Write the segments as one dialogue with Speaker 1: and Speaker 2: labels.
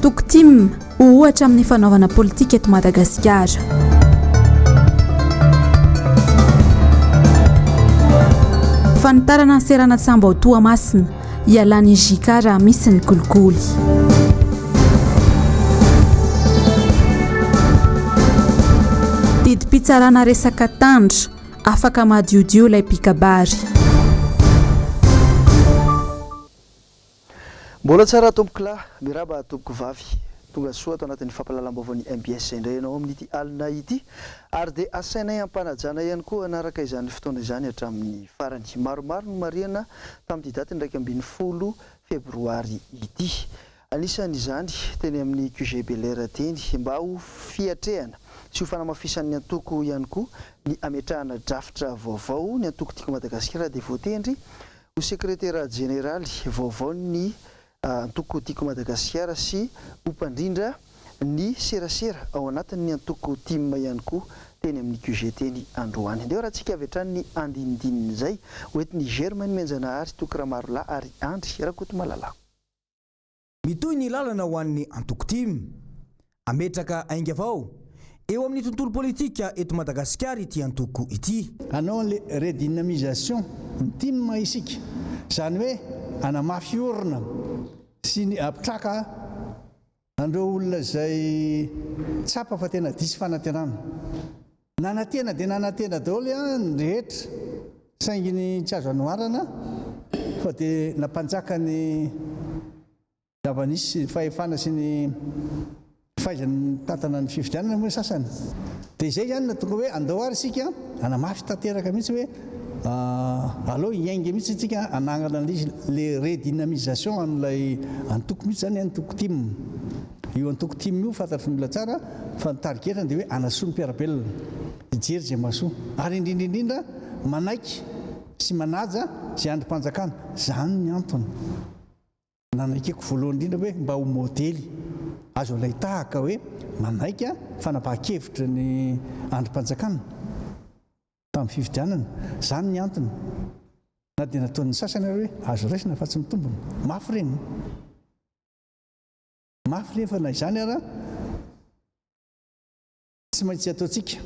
Speaker 1: antoko tim ohatra amin'ny fanaovana politika eto Madagasikara. Fanitarana ny serana Tsamba Toamasina ialany Jikara misy ny kolikoly. Didim-pitsarana resaka tandra afaka madiodio ilay pikabary.
Speaker 2: Mbola tsara tomboklahy miraba tomboko vavy tonga soa ato anatin'ny fampahalalam-baovany MBS indray ianao amin'ity alina ity ary dia asainay ampanajana ihany koa anaraka izany fotoana izany hatramin'ny farany. Maromaro no mariana tamin'ity daty ndraiky 12 febroary ity. Anisan'izany teny amin'ny QG Belair teny mba ho fiatrehana sy ho fanamafisan'ny antoko ihany koa ny ametrahana drafitra vaovao ny antoko tiako Madagasikara dia voatendry ho sekretera jeneraly vaovao ny antoko tiako Madagasikara sy umpandrindra ny serasera ao anatin'ny antoko tim ihany koa teny amin'ny QG teny Androany. Ndeo raha tsika avy hatrany ny andinindininy izay hoentin'ny Germaine Menjanahary Tokaramarolahy ary Andry Rakoto Malala.
Speaker 3: Mitoy ny lalana ho an'ny antoko tim ametraka ainga avao eo amin'ny tontolo politika eto Madagasikara ity antoko ity.
Speaker 4: Anao le redynamisation ny tim isika zany hoe anamafy orina sy ny apitraka andreo olona zay tsapa fa tena disy fanantenana nanatena dia nanatena daholo ny rehetra saingy ny tsy azo anoharana fa dia nampanjaka ny zava-nisy fahefana sy ny fahaizany tantana ny fifidianana moa sasany dia izay zany na tonga hoe andao ary isika anamafy tanteraka mihitsy hoe allo iainga mihitsy tsika anangana le redynamisation an'ilay antoko mihitsy zany antoko tim io antoko tim io fantatry ny olona tsara fa nytarigetana dia hoe anasoa ny mpiarabelona ijery zay mahasoa ary indrindraindrindra manaiky sy manaja zay androm-panjakana zany ny antony nanaikeko voalohany indrindra hoe mba ho modely azo ilay tahaka hoe manaika fanapahan-kevitra ny androm-panjakana tamin'ny fifidianana zany ny antony na dia nataon'ny sasany hoe azo raisina fa tsy mitombona mafy reny fa na izany ara tsy maintsy ataontsika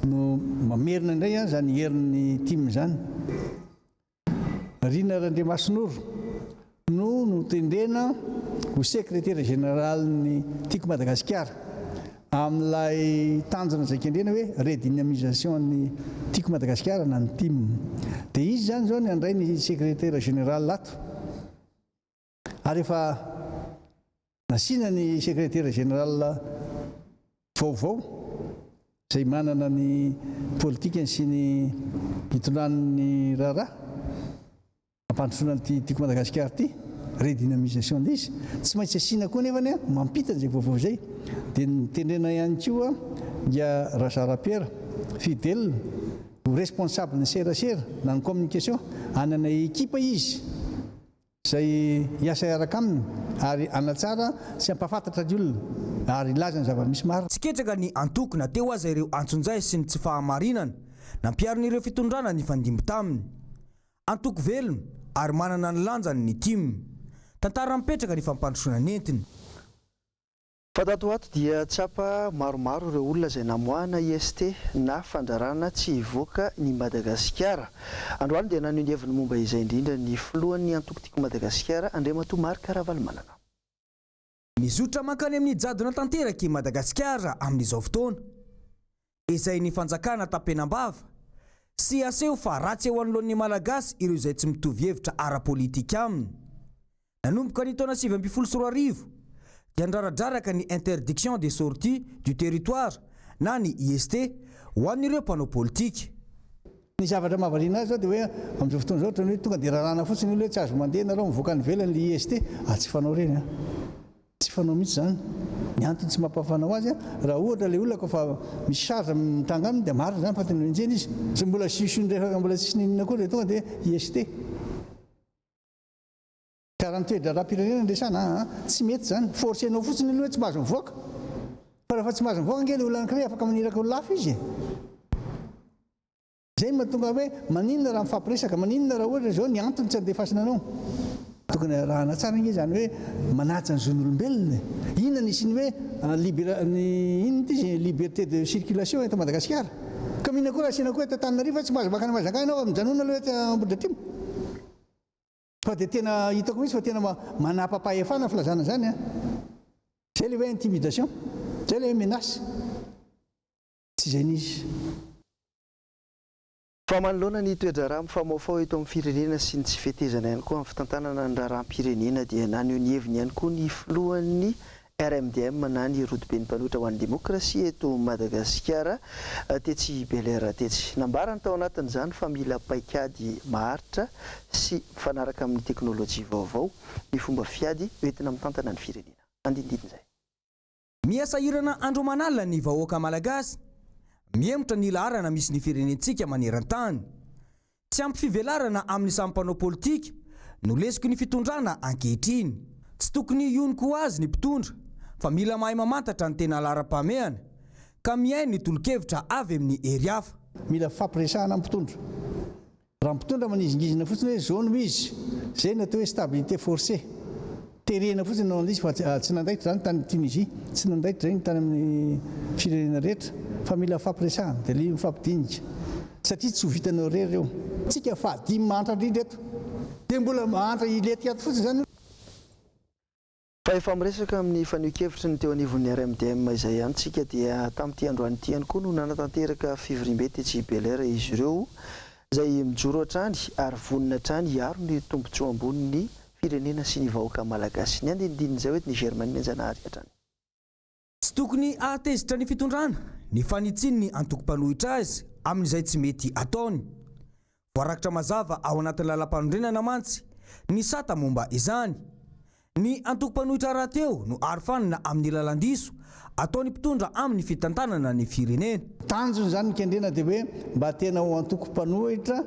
Speaker 4: no mamerina indray zany herin'ny tim zany. Rina Randriamasinoro no tendrena ho sekretera général ny tiako Madagasikara amin'ilay tanjona zay kendrena hoe redynamisation ny tiako Madagasikara na ny tim dia izy zany zao ny andray ny sekretera général lato ary efa nasina ny sekretera général vaovao zay manana ny politikany sy ny hitondran'ny raharaha ampandrosoana ty tiako Madagasikara ty redynamisation lay izy tsy maintsy asiana koa nefany mampitany zay vaovao zay dia nitendrena ihany koa dia Razarapiera fidèle ho responsable ny serasera na ny communication anana ekipa izy zay hiasa iaraka aminy ary anatsara sy ampafantatra ny olona ary ilazany zava-misy maro.
Speaker 3: Tsy ketraka ny antokona teo aza ireo antsonjay sy ny tsy fahamarinana nampiarin'ireo fitondrana ny fandimby taminy antoko velona ary manana ny lanjany ny tim tantara mipetraka ny fampandrosoana nentiny.
Speaker 2: Fatato ato dia tsapa maromaro ireo olona izay namoahana IST na fandrarana tsy hivoaka ny Madagasikara. Androany dia nanio ny heviny momba izay indrindra ny filohan'ny antoko tiako Madagasikara Andriamatoa Marc Ravalomanana.
Speaker 3: Mizotra mankany amin'ny jadona tanteraka i Madagasikara amin'izao fotoana izay ny fanjakana tapenambava sy aseho fa ratsy eo anoloan'ny malagasy ireo izay tsy mitovy hevitra ara-politika aminy. Nanomboka ny taona 2014 dia ndraradraraka ny interdiction des sorties du territoire na ny IST ho an'ireo mpanao politika.
Speaker 4: Ny zavatra mahavariana azy zao dia hoe amin'izao fotoana zao ohatrany hoe tonga dia rarana fotsiny hoe tsy azo mandeha nareo mivoaka ny velany le IST tsy fanao reny tsy fanao mihitsy zany ny antony tsy mampafanao azy raha ohatra le olona kofa misy charge mitanga aminy dia marina zany fa tena enjeny izy sy mbola sisindrefaka mbola tsisy ninona koa dia tonga dia IST karaha nitoedra raha-pirenena ndresana tsy mety zany forcenao fotsiny aloha hoe tsy mahazo mivoaka fa rehefa tsy mahazo mivoaka nge le olona anankiray afaka maniraka olo lafa izy zay mahatonga hoe maninona raha mifampiresaka maninona raha ohatra zao ny antony tsy andefasina anao tokony arahana tsara nge zany hoe manaja ny zon'olombelona inona ny isiny hoe inona ty liberté de circulation eto Madagasikara ka mihina koa raha asiana koa eto Antananarivo tsy mahazo bakany Mazangaina anao mijanona aloha eto Ambodidratrimo fa dia tena hitako mihitsy fa tena manapapahefana filazana zany a zay le hoe intimidation zay le hoe menace tsy zay nisy
Speaker 2: fa manoloana ny toedrarah mifamaofao eto amin'ny firenena sy ny tsy fetezana ihany koa amin'ny fitantanana ny raharaham-pirenena dia naneho ny heviny ihany koa ny filohan'ny RMDM na ny rodoben'ny mpanohitra ho an'ny demokrasia eto Madagasikara Tetsy Belera Tetsy nambarany tao anatin'izany fa mila paikady maharitra sy mifanaraka amin'ny teknôlôjia vaovao ny fomba fiady entina mitantana ny firenena andindin'izay
Speaker 3: miasahirana andro manalina ny vahoaka malagasy miemotra ny laharana misy ny firenentsika maneran-tany tsy ampy fivelarana amin'ny sampanao politika no lesiko ny fitondrana ankehitriny tsy tokony ioniko azy ny mpitondra fa mila mahay mamantatra ny tena lara-pamehana ka mihay ny tolo-kevitra avy amin'ny hery hafa
Speaker 4: mila fampiresahana amin'ny mpitondra raha mpitondra manizingizina fotsiny hoe zao no izy zay no atao hoe stabilité forcée terena fotsiny nao an'izy fa tsy nandaitra zany tany Tunisie tsy nandaitra zany tany amin'ny firenena rehetra fa mila fampiresahana dia li mifampidinika satria tsy ho vitanao rery reo tsika fahadimy mahantra indrindra eto dia mbola mahantra ilety ato fotsiny zany
Speaker 2: fa efa miresaka amin'ny fanio-kevitra ny teo anivon'ny RMDM izay ihany tsika dia tamin'ity androany ity ihany koa no nanatanteraka fivoriam-be Tetsy Belera izy ireo izay mijoro hatrany ary vonina hatrany hiaro ny tombotsoa amboniny firenena sy ny vahoaka malagasy ny andinindin'izay hoe ny Germaine Menjanahary hatrany
Speaker 3: tsy tokony ahatezitra ny fitondrana ny fanitsiny ny antoko-panohitra azy amin'izay tsy mety ataony voarakitra mazava ao anatin'ny lalam-panondrenana mantsy ny sata momba izany ny antoko-panohitra rahateo no arofanina amin'ny lalandiso ataony mpitondra amin'ny fitantanana ny firenena
Speaker 4: tanjony zany nikendrena dia hoe mba tena ho antoko-panohitra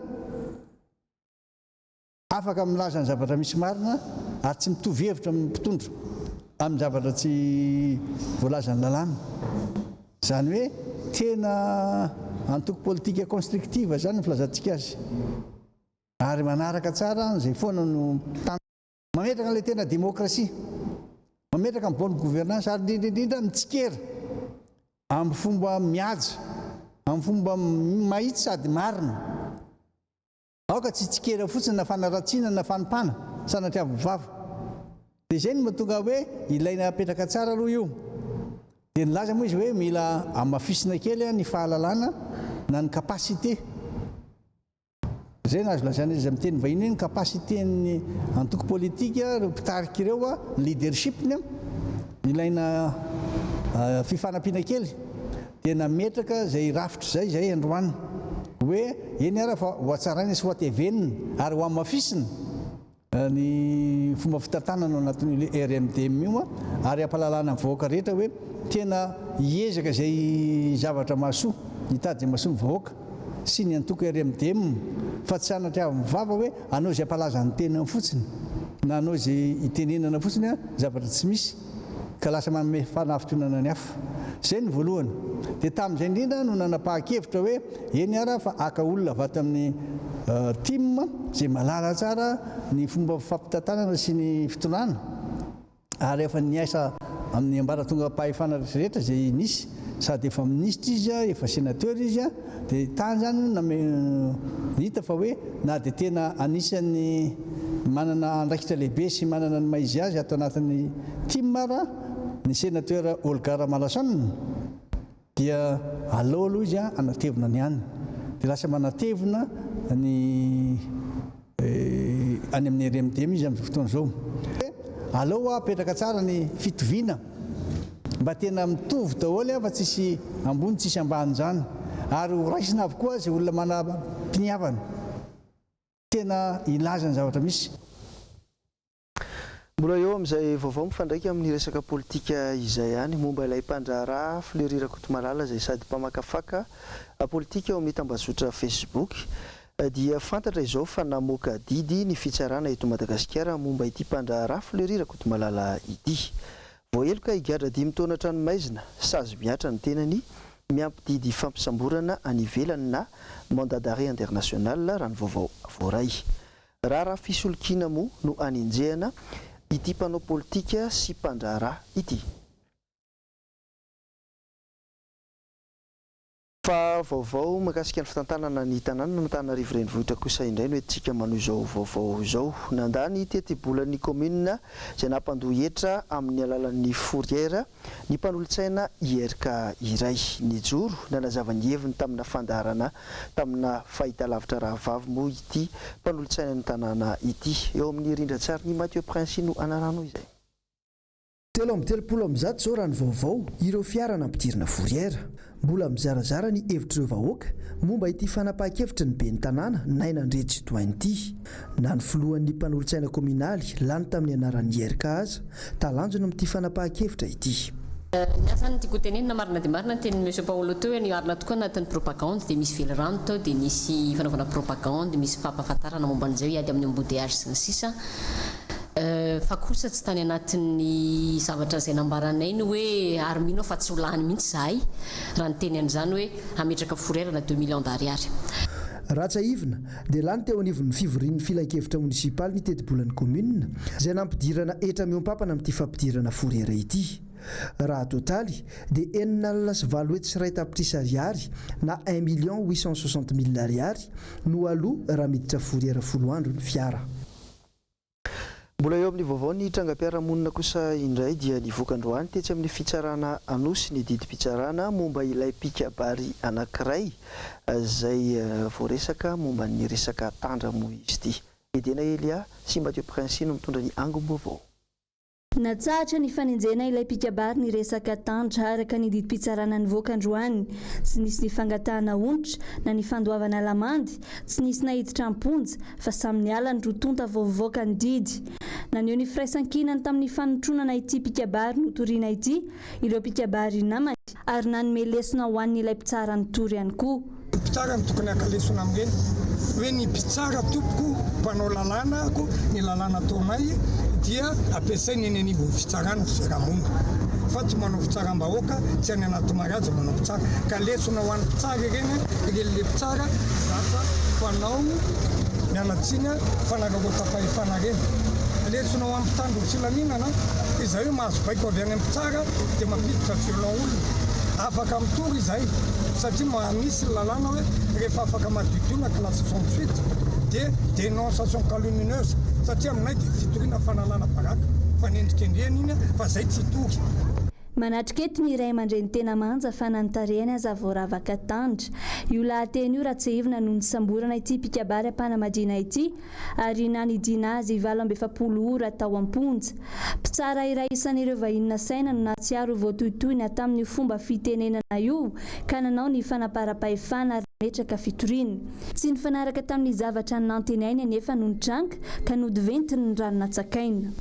Speaker 4: afaka milaza ny zavatra misy marina ary tsy mitovy hevitra amin'ny mpitondra amin'ny zavatra tsy voalazany lalàna zany hoe tena antoko politika constructive zany ny filazantsika azy ary manaraka tsara zay foana no mametraka an'ilay tena démocratie mametraka amin'ny bonne gouvernance ary indrindraindrindra mitsikera amin'ny fomba mihaja amin'ny fomba mahitsy sady marina aoka tsy tsikera fotsiny na fanaratsiana na fanompana sanatria vava dia izay no mahatonga hoe ilaina apetraka tsara aloha io dia nilaza moa izy hoe mila amafisina kely ny fahalalana na ny capacité zay nazo lazana izy amin'ny teny vahiny hoe ny capacité ny antoko politika reo mpitarika ireo a leadershipny ilaina fifanampiana kely dia nametraka zay rafitra zay androany hoe eny ara fa ho atsaraina sy ho atevenina ary ho amafisina ny fomba fitantanana ao anatin'ile RMDM io ary ampalalana vahoaka rehetra hoe tena hiezaka zay zavatra mahasoa hitady zay mahasoa ny vahoaka sy ny antoko RMDM fa tsy sanatria mivava hoe anao zay ampalaza ny tenany fotsiny na anao zay hitenenana fotsiny a zavatra tsy misy ka lasa manome fanafitonana ny hafa zay ny voalohany dia tamin'izay indrindra no nanapa-kevitra hoe eny ara fa aka olona avy ato amin'ny team zay malala tsara ny fomba fampitantanana sy ny fitondrana ary efa niasa amin'ny ambaratonga pahefana rehetra zay nisy sady efa ministra izy a efa sénateur izy a dia tany zany hita fa hoe na dia tena anisan'ny manana andraikitra lehibe sy manana ny maizy azy ato anatin'ny team ara ny sénateur Olga Ramanatsoavina dia aleo aloha izy a anatevina ny any dia lasa manatevina ny any amin'ny RMDM izy amin'ny fotoana zao aleo apetraka tsara ny fitoviana mba tena mitovy daholo fa tsisy ambony tsisy ambany zany ary ho raisina avokoa zay olona manam-piniavana tena ilaza ny zavatra misy
Speaker 2: mbola eo amin'izay vaovao mifandraika amin'ny resaka politika izay ihany momba ilay mpandraharaha Fleury Rakotomalala izay sady mpamakafaka politika ao amin'ny tambazotra Facebook dia fantatra izao fa namoaka didy ny fitsarana eto Madagasikara momba ity mpandraharaha Fleury Rakotomalala ity voaheloka higadra 5 taona tranomaizina sazy miatra ny tenany miampididy fampisamborana any ivelany na mandat d'arrêt international raha ny vaovao voaray Raha fisolokina moa no anenjehana ity mpanao politika sy mpandraharaha ity. Fa vaovao mahakasika ny fitantanana ny tanàna Antananarivo renivohitra kosa indray no entsika manohy izao vaovao izao. Nandany tety-bolan'ny commune izay nampandohetra amin'ny alalan'ny fourrière ny mpanolontsaina IRK iray. Nijoro nanazava ny heviny tamina fandarana tamina fahitalavitra rahavavy moa ity mpanolontsaina ny tanàna ity. Eo amin'ny rindran-tsary ny Mathieu Prince no anarano izay.
Speaker 5: 330 zao raha ny vaovao ireo fiara nampidirana fourrière. Mbola mizarazara ny hevitr'ireo vahoaka momba ity fanapahan-kevitra ny ben'ny tanàna Nainandretsy Tointy. Na ny filohan'ny mpanolontsaina kominaly lany tamin'ny anaran'ny IRK aza talanjona amin'ity fanapahan-kevitra ity.
Speaker 6: Niasany tiako tenenina marina dia marina ny tenin'ny monsieur Paolo teo ny arina tokoa anatin'ny propagande dia misy velorano tao dia misy fanaovana propagande misy fampahafantarana momba an'izay hiady amin'ny embouteillage sy ny sisa. Fa kosa tsy tany anatin'ny zavatra izay nambaranay ny hoe ary mino fa tsy ho lany mihitsy zahay raha ny teny an'izany hoe ametraka fourrière na 2 millions d'ariary.
Speaker 5: Ratsaivina dia lany teo anivon'ny fivorian'ny filan-kevitra munisipaly ny teti-bolan'ny commune izay nampidirana etra miompampana amin'ity fampidirana fourrière ity. Raha totaly dia 9,9 ariary na 1,860,000 ariary no aloha raha miditra fourrière folo andro ny fiara.
Speaker 2: Mbola eo amin'ny vaovao ny trangam-piarahamonina kosa indray dia nivoaka androany tetsy amin'ny fitsarana Anosy ny didim-pitsarana momba ilay pikabary anankiray izay voaresaka momba ny resaka tandra moa izy ity. Edena Elia sy Mathieu Prince no mitondra ny angom-baovao.
Speaker 7: Natsahatra ny fanenjena ilay pikabary ny resaka tandra araka ny didim-pitsarana nivoaka androany. Tsy nisy ny fangatahana onitra na ny fandoavana lamandy, tsy nisy nahiditra amponja fa samy niala ny rotonta voavoaka ny didy. Naneo ny firaisan-kinany tamin'ny fanotronana ity pikabary notoriana ity ireo pikabary namany ary nanome lesona ho an'ny ilay mpitsara ny tory ihany koa.
Speaker 8: Mpitsara ny tokony akalesona amin'ireny hoe ny mpitsara tompoko mpanao lalàna ako ny lalàna taonay dia ampiasainy eny anivon'ny fitsarana fiarahamonina fa tsy manao fitsaram-bahoaka tsy any anaty mariazy manao mpitsara ka lesona ho an'ny mpitsara ireny irele mpitsara zatra mpanao mialatsina fanagagotam-pahefana reny lesona ho amin'ny mpitandro filaminana izay hoe mahazo baiko avy any mpitsara dia mampiditra violon olona afaka mitory izay satria misy lalàna hoe rehefa afaka madidona classe 68 dia dénonciation calomnieuse satria aminay dia fitoriana fanalana baraka fa nendrikendrena iny fa zay tsy tory.
Speaker 7: Manatrika eto ny iray aman-dreny tena manja fa nantarehany aza voaravaka tandra. Io lahateny io Ratsaivina no nisamborana ity pikabary Ampanamadina ity ary nanidina azy 7 ora tao amponja. Mpitsara iray isan'ireo vahiny saina no natsiaro voatoitoina tamin'ny fomba fitenenana io ka nanao ny fanapara-pahefana ary metraka fitoriana. Tsy nifanaraka tamin'ny zavatra nantenainy anefa no nitranga ka nodiventiny ny rano natsakaina.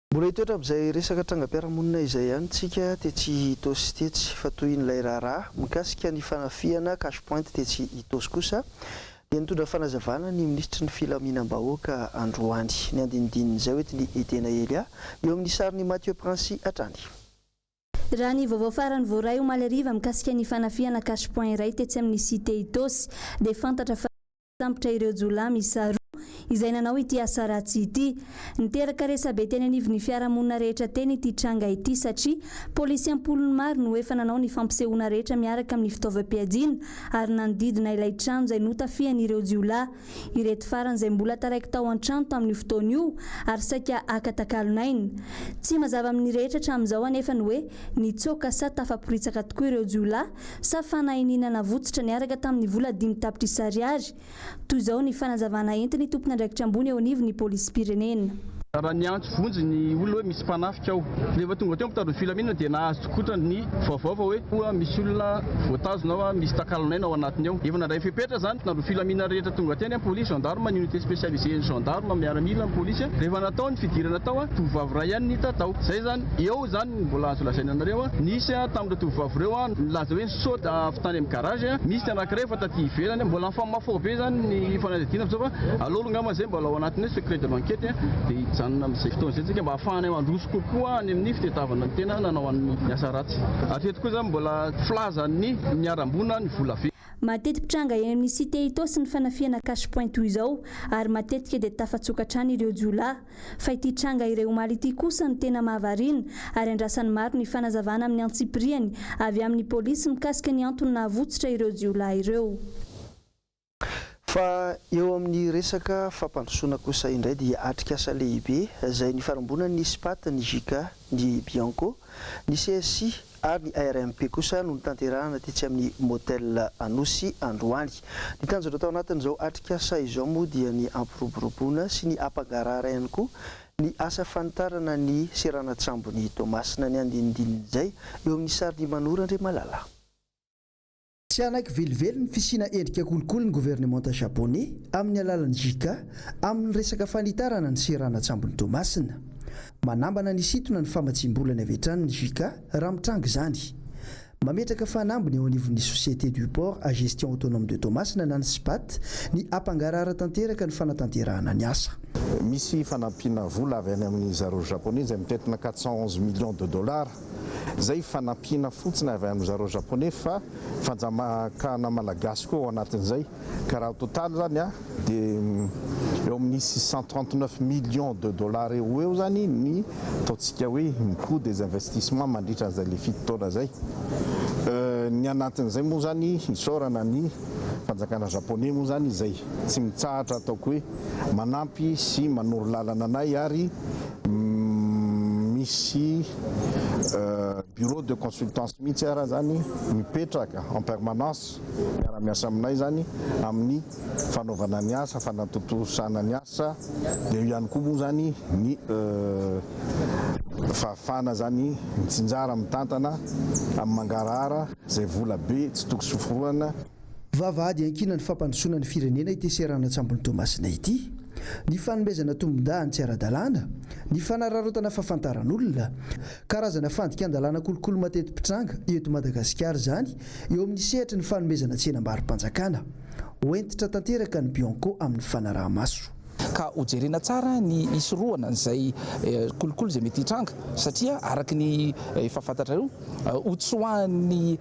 Speaker 2: Mbola hitoetra amin'izay resaka trangam-piarahamonina izay ihany tsika tetsy Itosy tetsy fa toy n'ilay raharaha mikasika ny fanafiana cash point tetsy Itosy kosa dia nitondra fanazavana ny ministry ny filaminam-bahoaka androany. Ny andinidin'izay hoetiny Edena Elia eo amin'ny sariny Mathieu Prince hatrany.
Speaker 7: Raha ny vaovao farany voaray omaly ariva mikasika ny fanafiana cash point iray tetsy amin'ny cité Itosy dia fantatra fa sambotra ireo jolamy isa izay nanao ity asa ratsy ity. Niteraka resabe teny anivon'ny fiarahamonina rehetra teny ity tranga ity satria polisy ampolony maro no efa nanao ny fampisehoana rehetra miaraka amin'ny fitaovam-piadiana ary nanodidina ilay trano izay notafian'ireo jiolahy. Ireto farany izay mbola taraiky tao an-trano tamin'ny fotoana io ary saika akatakalonaina. Tsy mazava amin'ny rehetra hatramin'izao anefa ny hoe nitsoaka sa tafaporitsaka tokoa ireo jiolahy sa fanahininana votsitra niaraka tamin'ny vola 5 tapitrisa ariary. Toy izao ny fanazavana entiny tompona ndraikitra ambony eo anivon'ny polisy pirenena.
Speaker 9: Raha ny antso vonjy ny olona hoe misy mpanafika ao rehefa tonga teo mitandro ny filaminana dia nahazo tokotra ny vaovao hoe misy olona voatazona ao misy takalonaina ao anatiny ao efa nandray fepetra zany mitandro ny filaminana rehetra tonga teny polisy gendarme ny unité spécialisée gendarme miaramila ny polisy rehefa natao ny fidirana tao tovovavy ray ihany ny tatao zay zany eo zany mbola azo lazaina anareo nisy tamin'ireo tovovavy reo nilaza hoe saute avy tany amin'ny garage misy anankiray efa taty ivelany mbola mifamafao be zany ny fanadidina fa alolo ngamba zay mbola ao anatin'ny secret de l'enquête dia amin'izay fotoana izay tsika mba hahafahanay mandroso kokoa any amin'ny fitadiavana ny tena nanao amin'ny asa ratsy. Atreto koa zany mbola filazan'ny miarambona ny vola fe.
Speaker 7: Matety pitranga eny amin'ny cité Itosy ny fanafiana cash point toy izao ary matetika dia tafatsokatrany ireo jiolahy fa ity tranga ireo omaly ity kosa ny tena mahavariana ary andrasan'ny maro ny fanazavana amin'ny antsipiriany avy amin'ny polisy mikasika ny antony nahavotsitra ireo jiolahy ireo.
Speaker 2: Fa eo amin'ny resaka fampandrosoana kosa indray dia atrikasa lehibe izay ny farambona ny SPAT, ny JICA, ny Bianco, ny CSI ary ny ARMP kosa no tanterahana tetsy amin'ny motel Anosy androany. Ny tanjona atao anatin'izao atrikasa izao moa dia ny ampiroboroboana sy ny ampangarahara ihany koa ny asa fanitarana ny seranatsambo-ny Tomasina ny andinindinizay eo amin'ny sariny Manora Andriamalala.
Speaker 5: Tsy anaiky velively ny fisina endrika kolokolo ny gouvernemanta japonais amin'ny alalan'ny JICA amin'ny resaka fanitarana ny seranatsambo-ny Tomasina. Manambana ny sitona ny famatsimbolana avy hatrany ny JICA raha mitranga izany. Mametraka fanambiny eo anivon'ny Société du Port à Gestion Autonome de Tomasina na ny SPAT ny ampangarahara tanteraka ny fanatanterahana ny asa.
Speaker 10: Misy fanampiana vola avy any amin'ny zareo japonais izay mitetina 411 millions de dollars. Zay fanampiana fotsiny avy amin'ny zareo japonais fa fanjamakana malagasy koa ao anatin'izay. Ka raha total zany dia eo amin'ny 639 millions de dollars eo zany ny ataontsika hoe ny coût des investissements mandritra an'izay le fito taona zay. Ny anatin'izay moa zany isaorana ny fanjakana japonais moa zany izay tsy mitsahatra ataoko hoe manampy sy manoro lalana anay ary misy bureau de consultance mihitsy ara zany mipetraka en permanence miara-miasa aminay zany amin'ny fanaovana ny asa, fanatotosana ny asa dia io ihany koa moa zany ny fahafana zany mitsinjara mitantana amin'ny mangarahara izay vola be tsy toko soforoana.
Speaker 5: Vavahady ankina ny fampandrosoana ny firenena ity seranatsambo-ny Tomasina ity. Ny fanomezana tombon-dahany tsy ara-dalàna, ny fanararotana fahafantaran'olona, karazana fandikan-dalàna kolokolo mateti-pitranga eto Madagasikara zany eo amin'ny sehatra ny fanomezana tsenam-barim-panjakana. Hoentitra tanteraka ny Bianco amin'ny fanaraha-maso.
Speaker 11: Ka hojerena tsara ny isoroana izay kolokolo izay mety hitranga satria araky ny efa fantatra io hotsoahan'ny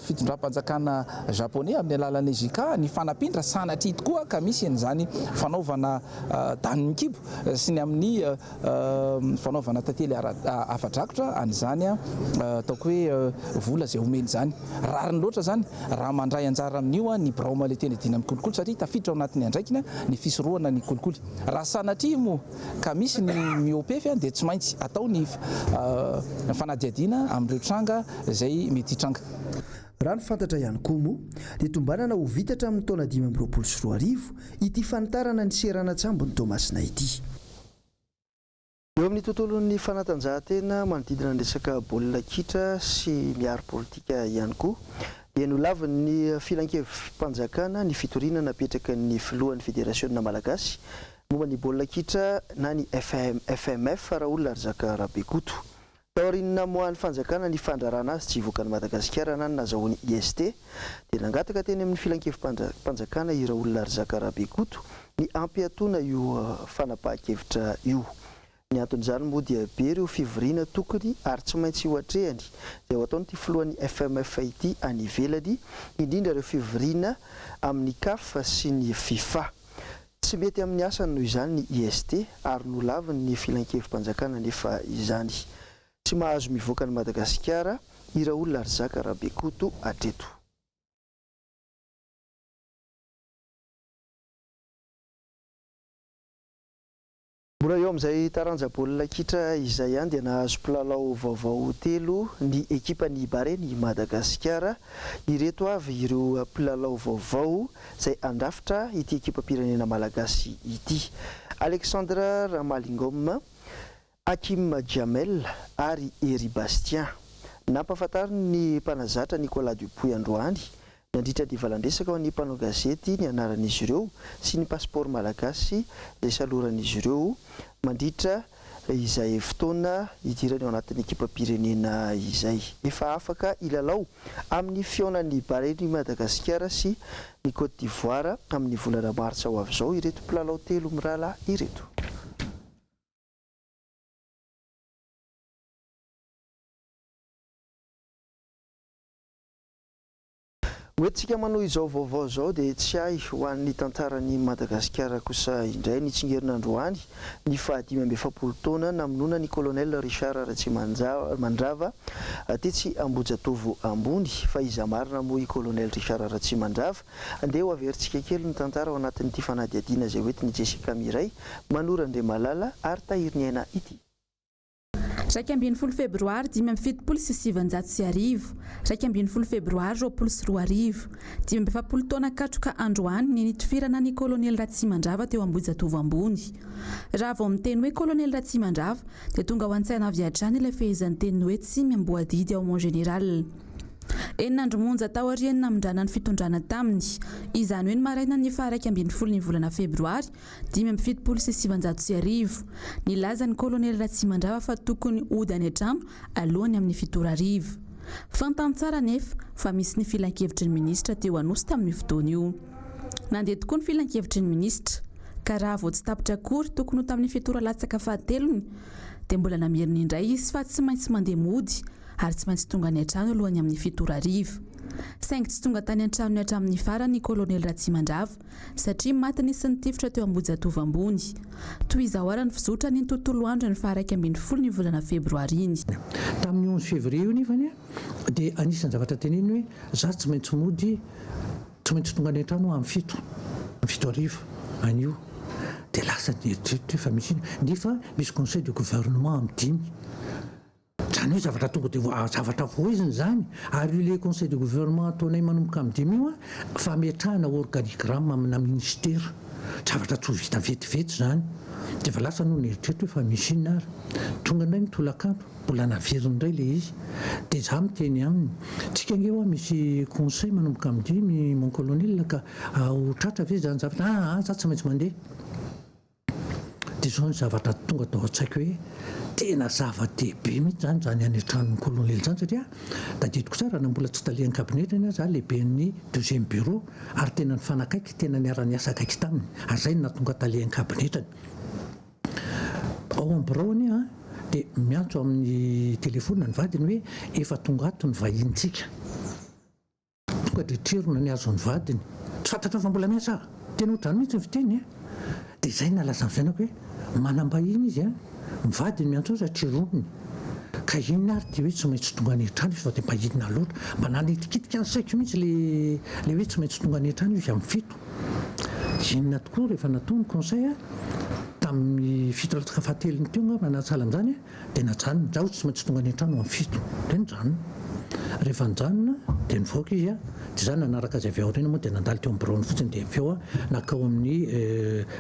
Speaker 11: fitondram-panjakana japonais amin'ny alalan'ny JICA ny fanampindra sanatria tokoa ka misy an'izany fanaovana daniny kibo sy ny amin'ny fanaovana tantely afa-drakotra an'izany ataoko hoe vola izay omeny zany. Rariny loatra zany raha mandray anjara amin'io ny braoma le tena dina amin'ny kolokolo satria tafiditra ao anatin'ny andraikina ny fisoroana ny kolokolo. Raha sanatria moa ka misy ny miopefy dia tsy maintsy atao ny fanadiadiana amin'ireo tranga izay mety hitranga.
Speaker 5: Raha ny fantatra ihany koa moa dia tombanana ho vitatra amin'ny taona 2024 ity fanitarana ny seranatsambo-ny Tomasina ity.
Speaker 2: Eo amin'ny tontolon'ny fanatanjahantena manodidina ny resaka baolina kitra sy miaro politika ihany koa dia nolavin'ny filan-kevim-panjakana ny fitoriana napetraka ny filohan'ny federasionina malagasy momba ny baolina kitra na ny FMF raha olona ary zaka Rabekoto. Taorinina moa ny fanjakana ny fandrarana azy tsy hivoaka ny Madagasikara na ny nazahoany IST dia nangataka teny amin'ny filan-kevim-panjakana i Raolona ary zaka Rabekoto ny ampiatoana io fanapahan-kevitra io. Ny anton'izany moa dia be ireo fivoriana tokony ary tsy maintsy ho hatrehany izay ho ataon'ity filohan'ny FMF ity any ivelany indrindra ireo fivoriana amin'ny CAF sy ny FIFA. Tsy mety amin'ny asany noho izany ny IST ary nolaviny ny filan-kevim-panjakana nefa izany. Tsy mahazo mivoaka ny Madagasikara i Raolona ary zaka Rabekoto hatreto. Mbola eo amin'izay taranja baolina kitra izay ihany dia nahazo mpilalao vaovao telo ny ekipan'ny Bareny Madagasikara. Ireto avy ireo mpilalao vaovao izay andrafitra ity ekipam-pirenena malagasy ity: Alexandre Ramalingom, Hakim Djamel ary Eri Bastien. Nampafantary ny mpanazatra Nicolas Dupuy androany nandritra ny valandresaka ao ny mpanao gazety ny anaran'izy ireo sy ny pasiport malagasy izay saloran'izy ireo mandritra izay fotoana idirany ao anatin'ny ekipam-pirenena izay. Efa afaka ilalao amin'ny fihaonan'ny Bareny Madagasikara sy ny Côte d'Ivoire amin'ny volana martsa ho avy izao ireto mpilalao telo mirala ireto. Hoentsika manohy izao vaovao izao dia tsy hay ho an'ny tantarany Madagasikara kosa indray ny tsingerin''androany ny 570 taona namonoana ny kolonel Richard Ratsimandrava tetsy Ambohijatovo ambony fa iza marina moa i kolonel Richard Ratsimandrava andeha ho averintsika kely ny tantara ao anatin'ity fanadihadiana izay hoentiny Jessica Miray Manora Andriamalala ary Tahiry Niaina ity.
Speaker 1: 20 febroary 570 20 febroary 2020 570 taona katroka androany ny nitifirana ny kolonel Ratsimandrava teo Ambohijatovo ambony. Raha vao miteny hoe kolonel Ratsimandrava dia tonga ho an-tsaina avy hatrany ilay fehezan'ny teny hoe tsy miamboadidy ao mon général. Enandro monja tao arian'ny namindrana ny fitondrana taminy izany hoe ny maraina ny 12 ny volana febroary 570 nilaza ny kolonel Ratsimandrava fa tokony ody any an-trano alohany amin'ny 7 fantany tsara nefa fa misy ny filan-kevitry ny minisitra teo anosy tamin'ny fotoana io. Nandeha tokoa ny filan-kevitry ny minisitra ka raha vao tsy tapitra akory tokony ho tamin'ny 7 latsaka fahatelony dia mbola nameriny indray izy fa tsy maintsy mandeha mody ary tsy maintsy tonga ny an-trano alohany amin'ny 7 saingy tsy tonga tany an-trano ny hatramin'ny farany kolonel Ratsimandrava satria maty nisy nitifitra teo Ambohijatovo ambony. Toy izao ary ny fizotra ny tontolo andro ny 12 ny volana febroary iny.
Speaker 12: Tamin'ny 11 février io nefany dia anisan'ny zavatra teneny hoe za tsy maintsy mody tsy maintsy tonga ny an-trano amin'ny 7 anio dia lasa eritreritry fa misy nefa misy conseil de gouvernement amin'ny 10 zany hoe zavatra tonga dia zavatra voiziny zany ary le conseil de gouvernement ataonay manomboka amin'ny 10 io fametrahana organigramme amina ministère zavatra tsy ho vita vetivety zany dia fa lasa no nieritreritry hoe fa misy inona ary tonga indray mitolakandro mbola naveriny indray le izy dia za miteny aminy tsika angeo misy conseil manomboka amin'ny 10 mon colonel ka ho tratra ve zany zavatra za tsy maintsy mandeha dia zao ny zavatra tonga tao an-tsaiko hoe tena zava-dehibe mihitsy zany any an-tranon'ny kolonely zany satria tadidiko tsara na mbola tsy talian'ny kabinetra za lehiben'ny 2e bureau ary tena ny fanakaiky tena niara-niasa akaiky taminy ary zay ny natonga talian'ny kabinetrany ao ambiraony dia miantso amin'ny telefona ny vadiny hoe efa tonga ato ny vahintsika tonga dritrirona ny azon'ny vadiny tsy fantatra fa mbola miasa tena ohatrany mihitsy ny fiteny dia zay nalaza amin'izay hoe manambahiny izy mivadiny miantso satria roniny ka inona ary dia hoe tsy maintsy tonga any an-trano fa dia mahidina loatra mba nanitikitika ny saiko mihitsy le hoe tsy maintsy tonga any an-trano izy amin'ny 7 inona tokoa rehefa natao ny conseil tamin'ny 7 latsaka fahatelony teo nga manatsala amin'izany dia najanona zaho tsy maintsy tonga any an-trano amin'ny 7 dia nijanona rehefa nijanona dia nivoaka izy dia zany nanaraka azy avy ao reny moa dia nandalo teo ambiraony fotsiny dia avy eo nakao amin'ny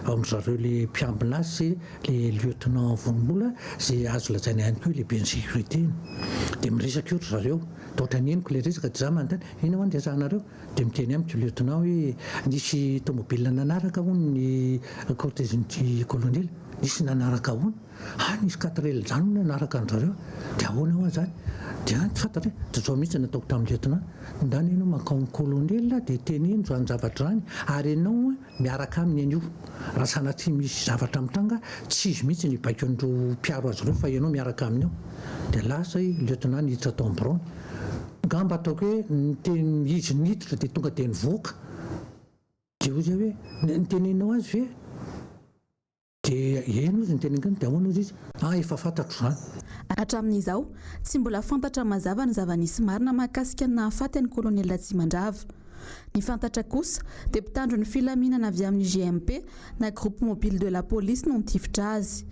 Speaker 12: ao amin'zareo le mpiambina sy le lieutenant vonimola zay azo lazaina ihany koa lehibe ny sécurité dia miresaka io ry zareo dia ohatra ny eniko le resaka dia za manontany ina ho andesanareo dia miteny amiko lieutenant hoe nisy tomobile nanaraka hono ny cortége-ny colonel nisy nanaraka hono nisy 4 zany nanaraka ny zareo dia ahoana ho zany dia tsy fantatra dia zao mihitsy nataoko tamin'ny lieutenant ndany ianao mankao ny colonel dia teneno zany zavatra zany ary ianao miaraka aminy anio raha sanatria misy zavatra mitanga tsy izy mihitsy ny baiko an'ireo mpiaro azy ireo fa ianao miaraka aminy ao dia lasa lieutenant niditra tao ambiraony ngamba ataoko hoe niteny izy niditra dia tonga dia nivoaka dia ozy hoe nitenenao azy ve dia eno izy nitenengany dia ahoana ozy izy efa fantatro zany.
Speaker 1: Hatramin'izao tsy mbola fantatra mazava ny zava-nisy marina mahakasika ny nahafaty ny kolonel Ratsimandrava. Ny fantatra kosa dia mpitandro ny filaminana avy amin'ny GMP na groupe mobile de la police no nitifitra azy.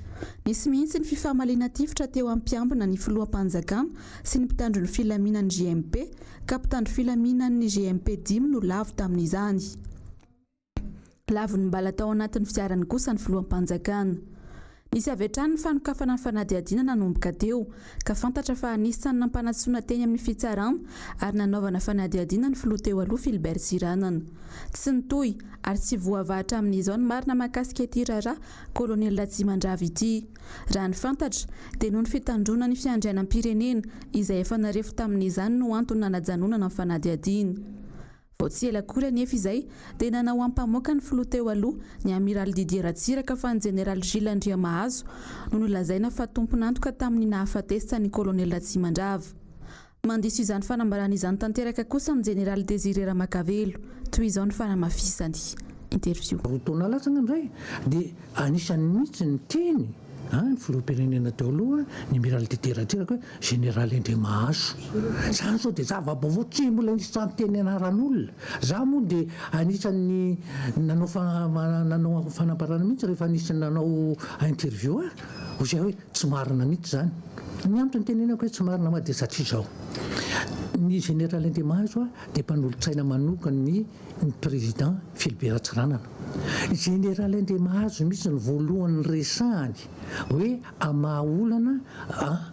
Speaker 1: Nisy mihitsy ny fifamaliana tifitra teo am-piambina ny filoham-panjakana sy ny mpitandro ny filaminan'ny GMP ka mpitandro filaminan'ny GMP 10 no lavo tamin'izany. Lavo ny mbala tao anatin'ny fiarany kosa ny filoham-panjakana. Nisy avy hatrany ny fanokafana ny fanadihadiana nanomboka teo ka fantatra fa anisan'ny nampanatsoana teny amin'ny fitsarana ary nanaovana fanadihadiana ny filoha teo aloha Philbert Tsiranana. Tsy nitohy ary tsy voavahatra amin'izao ny marina mahakasika ity raharaha kolonel Ratsimandrava ity. Raha ny fantatra dia noho ny fitandrona ny fiandrianam-pirenena izay efa narefo tamin'izany no antony nanajanonana ny fanadihadiana. Vao tsy ela kory anefa izay dia nanao ampamoaka ny filoha teo aloha ny amiral Didier Ratsiraka fa ny général Gilles Andriamahazo no nolazaina fa tompon'antoka tamin'ny nahafatesany kolonel Ratsimandrava. mandiso izany fanambarana izany tanteraka kosa ny Général Désiré Ramakavelo toy izao ny fanamafisany. Interview.
Speaker 12: Rotaona latsana amin'izay dia anisan'ny mihitsy ny teny ny filoham-pirenena teo aloha ny amiral titerateraka hoe Général Ndremahaso. Zany sao dia zava-baovao tsy mbola nisy teny anaran'olona. Za moa dia anisan'ny nanao fanambarana mihitsy rehefa anisan'ny nanao interview ho zay hoe tsy marina mihitsy zany. Ny antony tenenako hoe tsy marina ma dia satria zao. Ny Général Ndremahaso dia mpanolotsaina manokana ny président Philibert Ratsiranana. Général Ndremahaso misy ny voalohany resahany hoe amahaolana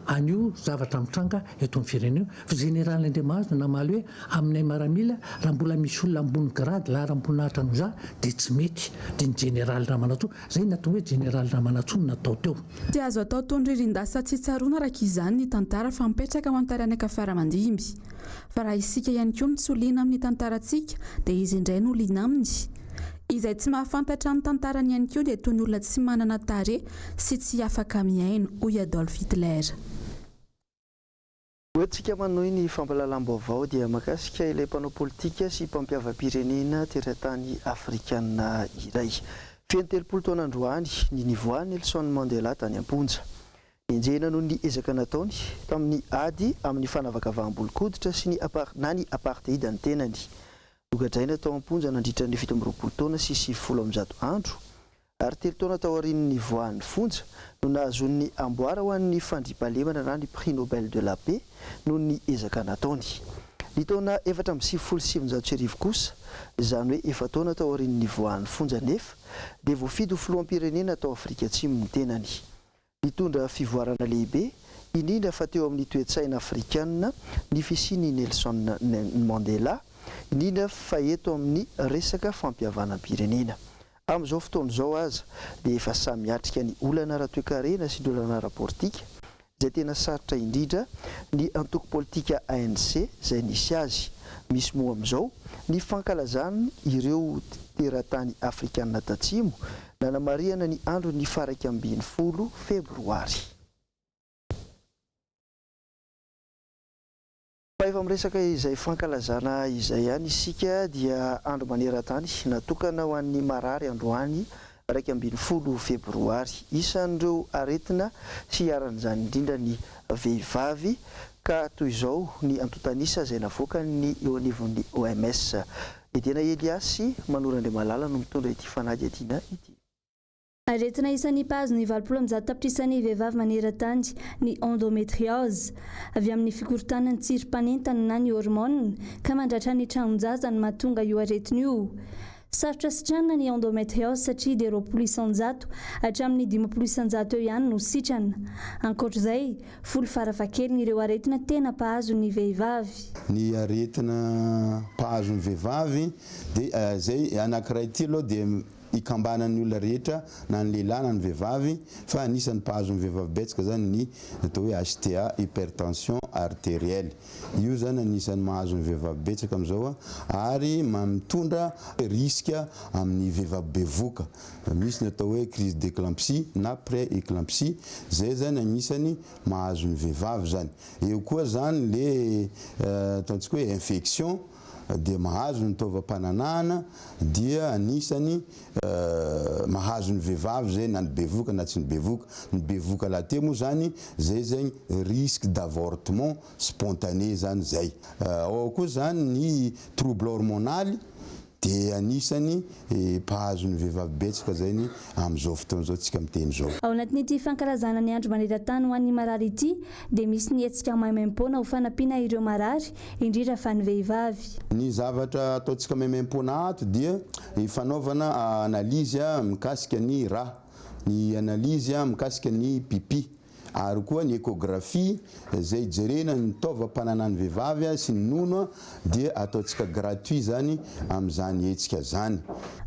Speaker 12: anio zavatra mitranga eto amin'ny firenena. Fa Général Ndremahaso namaly hoe aminay maramila raha mbola misy olona ambony grady la raha mboninahitra no za dia tsy mety. Dia ny Général Ramanantsoa zay natao hoe Général Ramanantsoa natao teo.
Speaker 1: Ty azo atao tondririndasa tsy tsaroana araka izany ny tantara fa mipetraka ao an-taranaka faramandimby. Fa raha isika ihany koa tsy liana amin'ny tantarantsika dia izy indray no liana aminy. Izay tsy mahafantatra ny tantarany ihany koa dia toy ny olona tsy manana tarehy sy tsy afaka miaino hoy Adolf Hitler.
Speaker 2: Hoentsika manohy ny fampahalalam-baovao dia mahakasika ilay mpanao politika sy mpampiava-pirenena teratany afrikana iray. Feno 30 taona androany ny nivoahany Nelson Mandela tany Amponja. Enjehina noho ny ezaka nataony tamin'ny ady amin'ny fanavakavaham-bolokoditra sy ny apartheid ny tenany. Nogadraina tao Amponja nandritra ny 17 taona sy 70 andro ary 3 taona tao aorian'ny nivoahan'ny Fonja no nahazon'ny amboara ho an'ny fandriampahalemana na ny prix Nobel de la paix noho ny ezaka nataony. Ny taona 477 kosa izany hoe efa taona tao aorian'ny nivoahan'ny Fonja nefa dia voafidy ho filoham-pirenena tao Afrika Atsimo ny tenany. Nitondra fivoarana lehibe indrindra fa teo amin'ny toe-tsaina afrikanina ny fisiany Nelson Mandela indrindra fa eto amin'ny resaka fampiavanam-pirenena. Amin'izao fotoana izao aza dia efa samy hatrika ny olana ara-toe-karena sy ny olana ara-politika izay tena sarotra indrindra ny antoko politika ANC izay nisy azy. Misy moa amin'izao ny fankalazany ireo teratany afrikanina tatsimo nanamariana ny andro ny faraka 20 febroary. Fa efa miresaka izay fankalazana izay ihany isika dia andro maneran-tany natokana ho an'ny marary androany raika 20 febroary. Isan'ireo aretina sy aran'izany indrindra ny vehivavy ka toy izao ny antotanisa izay navoaka ny eo anivon'ny OMS. Edena Eliasy Manorandramalala no mitondra ity fanady adina ity.
Speaker 7: Aretina isan'ny pazo ny 20 tapitrisan'ny vehivavy maneran-tany ny endométriose avy amin'ny fikorontanan'ny tsirom-panentana na ny hormone ka mandratra ny tranonjaza ny mahatonga io aretina io. Sarotra sitrana ny endométriose satria dia 20 isanjato hatramin'ny 50 isanjato eo ihany no sitrana. Ankoatr'izay, folo farafahakeliny ireo aretina tena pahazo ny vehivavy.
Speaker 13: Ny aretina pahazo ny vehivavy dia zay anankiray ity aloha dia ikambanan'ny olona rehetra na ny lehilahy na ny vehivavy fa anisan'ny mpahazon'ny vehivavy betsaka zany ny atao hoe HTA hypertension artérielle. Io zany anisan'ny mahazon'ny vehivavy betsaka amin'izao ary mitondra risque amin'ny vehivavy bevoka. Misy ny atao hoe crise d'éclampsie na pré-éclampsie, zay zany anisany mahazon'ny vehivavy zany. Eo koa zany le ataontsika hoe infection dia mahazo ny taovam-pananahana dia anisany mahazo ny vehivavy zay na ny bevoka na tsy ny bevoka. Ny bevoka lahateo moa zany zay risque d'avortement spontané zany zay. Ao koa zany ny trouble hormonal dia anisany pahazo ny vehivavy betsaka zay ny amin'izao fotoana izao tsika miteny zao.
Speaker 7: Ao anatin'ity fankalazana ny andro maneran-tany ho an'ny marary ity dia misy ny hetsika maimaimpona ho fanampiana ireo marary indrindra fa ny vehivavy.
Speaker 13: Ny zavatra ataontsika maimaimpona ato dia fanaovana analizy mikasika ny rà, ny analizy mikasika ny pipi ary koa ny échographie zay jerena ny taovam-pananan'ny vehivavy sy ny nono dia ataontsika gratuit zany amin'izany hetsika zany.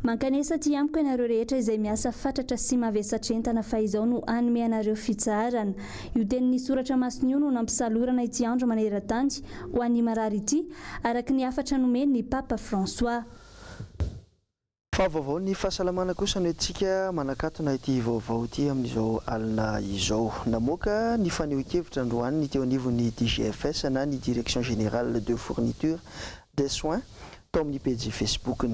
Speaker 7: Mankanesa ty amiko ianareo rehetra izay miasa fatratra sy mavesatra entana fa izao no anome anareo fitsarana. Io tenin'ny soratra masony io no nampisalorana ity andro maneran-tany ho an'ny marary ity araka ny afatra nomeny ny Papa François.
Speaker 2: fa vaovao ny fahasalamana kosa no antsika manakatona ity vaovao ity amin'izao alina izao. Namoaka ny faneho-kevitra androany ny teo anivon'ny DGFS na ny Direction Générale de Fourniture des Soins tao amin'ny page Facebook-ny.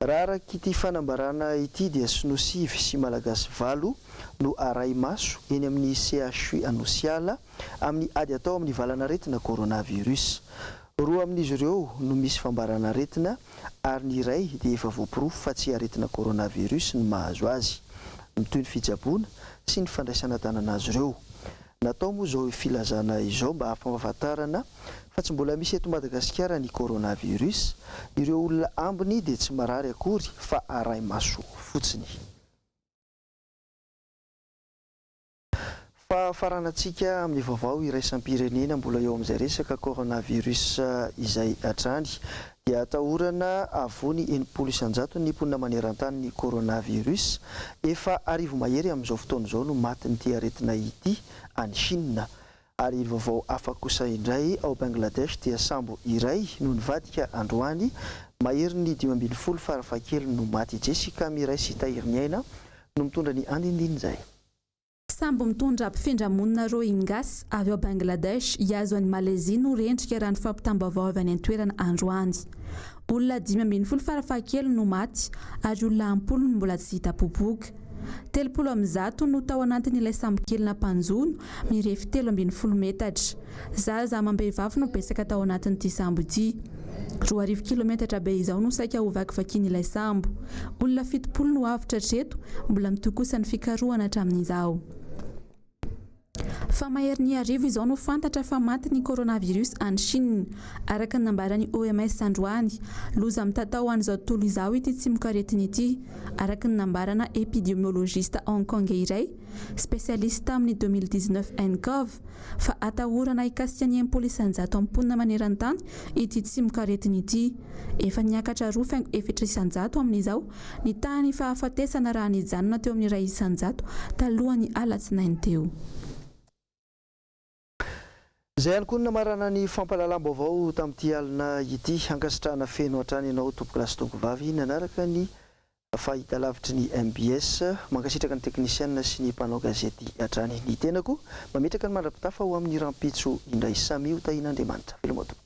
Speaker 2: Raha araka ity fanambarana ity dia Sinosivy sy Malagasy 8 no aray maso eny amin'ny CHU Anosiala amin'ny ady atao amin'ny valanaretina coronavirus. Roa amin'izy ireo no misy fambarana aretina ary ny iray dia efa voapirofo fa tsy aretina coronavirus ny mahazo azy. Mitoy ny fijaboana sy ny fandraisana tanana azy ireo. Natao moa izao filazana izao mba hampahafantarana fa tsy mbola misy eto Madagasikara ny coronavirus, ireo olona ambiny dia tsy marary akory fa aray maso fotsiny. Fahafaranantsika amin'ny vaovao iraisam-pirenena mbola eo amin'izay resaka coronavirus izay hatrany dia atahorana avony 900 ny mponina maneran-tany ny coronavirus efa arivo mahery amin'izao fotoana izao no maty n'ity aretina ity any Chine. Ary ny vaovao hafa kosa indray ao Bangladesh dia sambo iray no nivadika androany mahery ny 570 farafakely no maty. Jessica Miray sy tahiry ny aina no mitondra ny andindiny izay.
Speaker 1: Sambo mitondra mpifindra-monina Rohingyas avy ao Bangladesh hiazo any Malezia no rendrika raha ny fampitambavao avy any an-toerana androany. Olona 570 farafakely no maty ary olona 10 no mbola tsy hita popoka. 30 no tao anatin'ilay sambo kelina mpanjono mirefy 13 metatra. Zaza amam-behivavy no betsaka tao anatin'ity sambo ity. 20 kilometatra be izao no saika ho vakivakian'ilay sambo. Olona 70 no avitra hatreto mbola mitokosa ny fikarohana hatramin'izao. Fa mahery ny arivo izao no fantatra fa maty ny coronavirus any Chine. Araka ny nambaran'ny OMS androany, loza mitatao an'izao tontolo izao ity tsimok'aretina ity. Araka ny nambarana epidemiologista Hong Kong iray, spesialista amin'ny 2019 NCOV, fa atahorana hikasika ny 100 amponina maneran-tany ity tsimok'aretina ity. Efa niakatra 2,700 amin'izao ny tany fahafatesana raha nijanona teo amin'ny 100 talohan'ny alatsinainy teo.
Speaker 2: Zay ihany koa ny namarana ny fampahalalam-baovao tamin'ity alina ity. Ankasitrahana feno hatrany ianao tompo kilasy tongovavy nanaraka ny fahitalavitry ny MBS, mankasitraka ny teknisianina sy ny mpanao gazety hatrany. Ny tenako mametraka ny mandrapitafa ho amin'ny rampitso indray Samy Tahin'Andriamanitra.